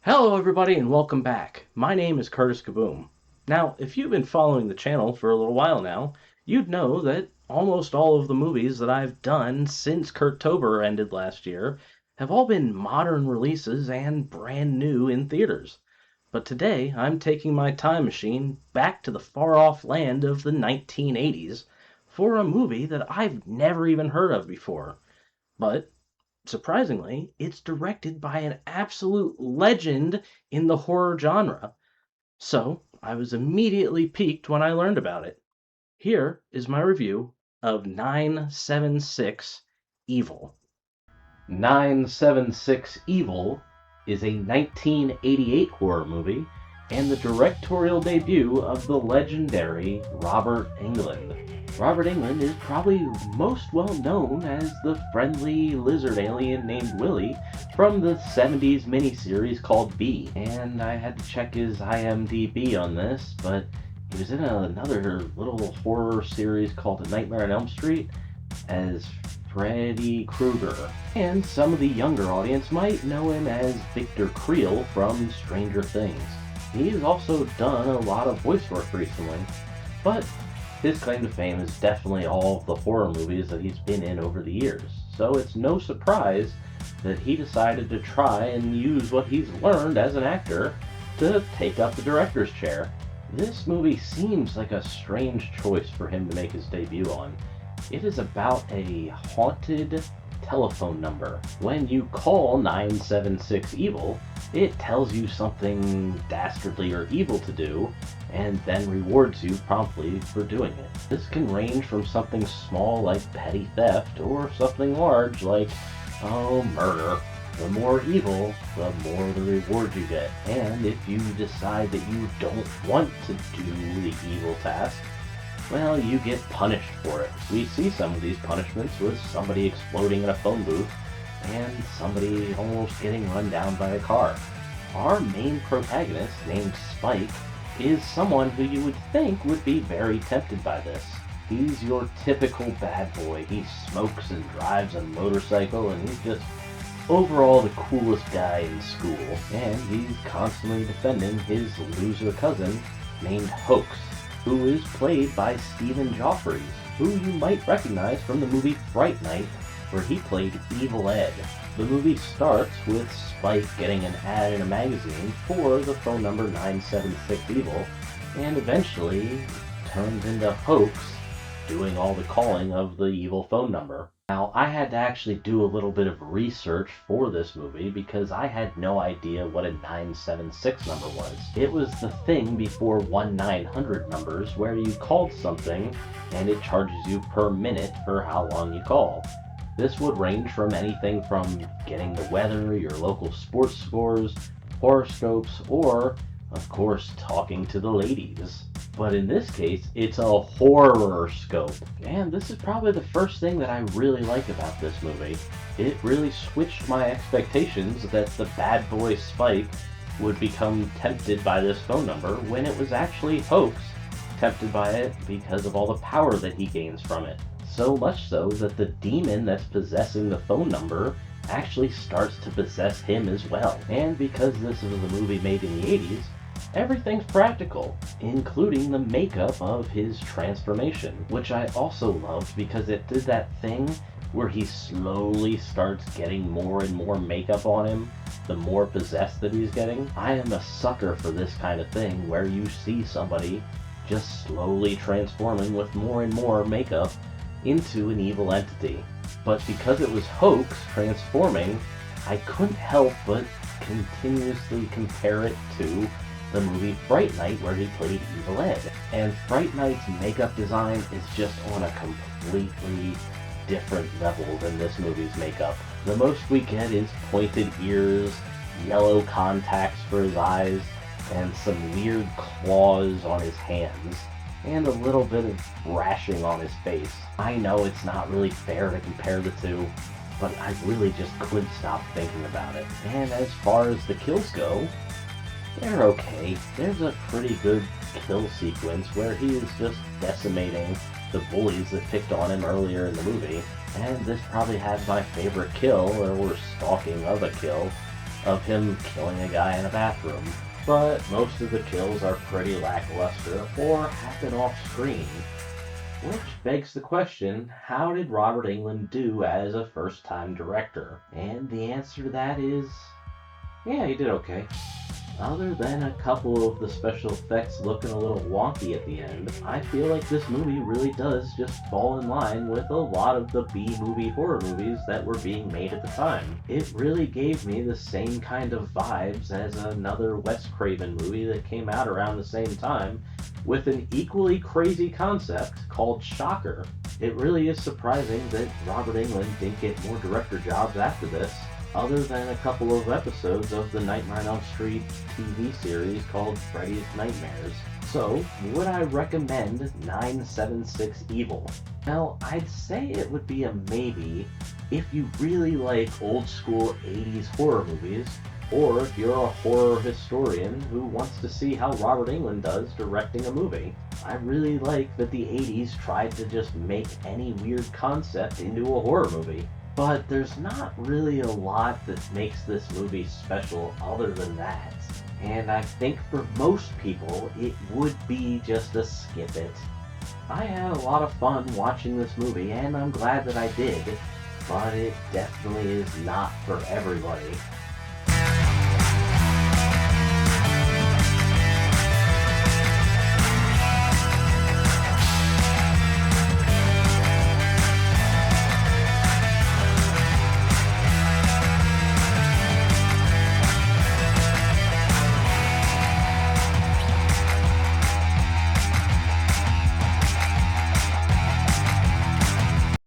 Hello everybody and welcome back. My name is Curtis Kaboom. Now, if you've been following the channel for a little while now, you'd know that almost all of the movies that I've done since Kurttober ended last year have all been modern releases and brand new in theaters. But today, I'm taking my time machine back to the far-off land of the 1980s for a movie that I've never even heard of before. But surprisingly, it's directed by an absolute legend in the horror genre. So I was immediately piqued when I learned about it. Here is my review of 976 Evil. 976 Evil is a 1988 horror movie and the directorial debut of the legendary Robert Englund. Robert Englund is probably most well known as the friendly lizard alien named Willie from the 70s miniseries called B. And I had to check his IMDb on this, but he was in another little horror series called A Nightmare on Elm Street as Freddy Krueger. And some of the younger audience might know him as Victor Creel from Stranger Things. He has also done a lot of voice work recently, but his claim to fame is definitely all of the horror movies that he's been in over the years. So it's no surprise that he decided to try and use what he's learned as an actor to take up the director's chair. This movie seems like a strange choice for him to make his debut on. It is about a haunted telephone number. When you call 976 Evil, it tells you something dastardly or evil to do, and then rewards you promptly for doing it. This can range from something small like petty theft, or something large like, murder. The more evil, the more the reward you get. And if you decide that you don't want to do the evil task, well, you get punished for it. We see some of these punishments with somebody exploding in a phone booth and somebody almost getting run down by a car. Our main protagonist, named Spike, is someone who you would think would be very tempted by this. He's your typical bad boy. He smokes and drives a motorcycle, and he's just overall the coolest guy in school. And he's constantly defending his loser cousin named Hoax, who is played by Stephen Geoffreys, who you might recognize from the movie Fright Night, where he played Evil Ed. The movie starts with Spike getting an ad in a magazine for the phone number 976 Evil, and eventually turns into Hoax doing all the calling of the evil phone number. Now, I had to actually do a little bit of research for this movie because I had no idea what a 976 number was. It was the thing before 1-900 numbers where you called something and it charges you per minute for how long you call. This would range from anything from getting the weather, your local sports scores, horoscopes, or, of course, talking to the ladies. But in this case, it's a horror scope. And this is probably the first thing that I really like about this movie. It really switched my expectations that the bad boy Spike would become tempted by this phone number when it was actually Hoax tempted by it because of all the power that he gains from it. So much so that the demon that's possessing the phone number actually starts to possess him as well. And because this is a movie made in the 80s, everything's practical, including the makeup of his transformation, which I also loved because it did that thing where he slowly starts getting more and more makeup on him, the more possessed that he's getting. I am a sucker for this kind of thing where you see somebody just slowly transforming with more and more makeup into an evil entity. But because it was Hoax transforming, I couldn't help but continuously compare it to the movie Fright Night where he played Evil Ed. And Fright Night's makeup design is just on a completely different level than this movie's makeup. The most we get is pointed ears, yellow contacts for his eyes, and some weird claws on his hands, and a little bit of rashing on his face. I know it's not really fair to compare the two, but I really just couldn't stop thinking about it. And as far as the kills go, they're okay. There's a pretty good kill sequence where he is just decimating the bullies that picked on him earlier in the movie. And this probably has my favorite kill, or stalking of a kill, of him killing a guy in a bathroom, but most of the kills are pretty lackluster or happen off screen. Which begs the question, how did Robert Englund do as a first-time director? And the answer to that is, yeah, he did okay. Other than a couple of the special effects looking a little wonky at the end, I feel like this movie really does just fall in line with a lot of the B-movie horror movies that were being made at the time. It really gave me the same kind of vibes as another Wes Craven movie that came out around the same time, with an equally crazy concept called Shocker. It really is surprising that Robert Englund didn't get more director jobs after this, other than a couple of episodes of the Nightmare on Elm Street TV series called Freddy's Nightmares. So, would I recommend 976 Evil? Well, I'd say it would be a maybe if you really like old school 80s horror movies, or if you're a horror historian who wants to see how Robert Englund does directing a movie. I really like that the 80s tried to just make any weird concept into a horror movie. But there's not really a lot that makes this movie special other than that. And I think for most people, it would be just a skip it. I had a lot of fun watching this movie, and I'm glad that I did, but it definitely is not for everybody.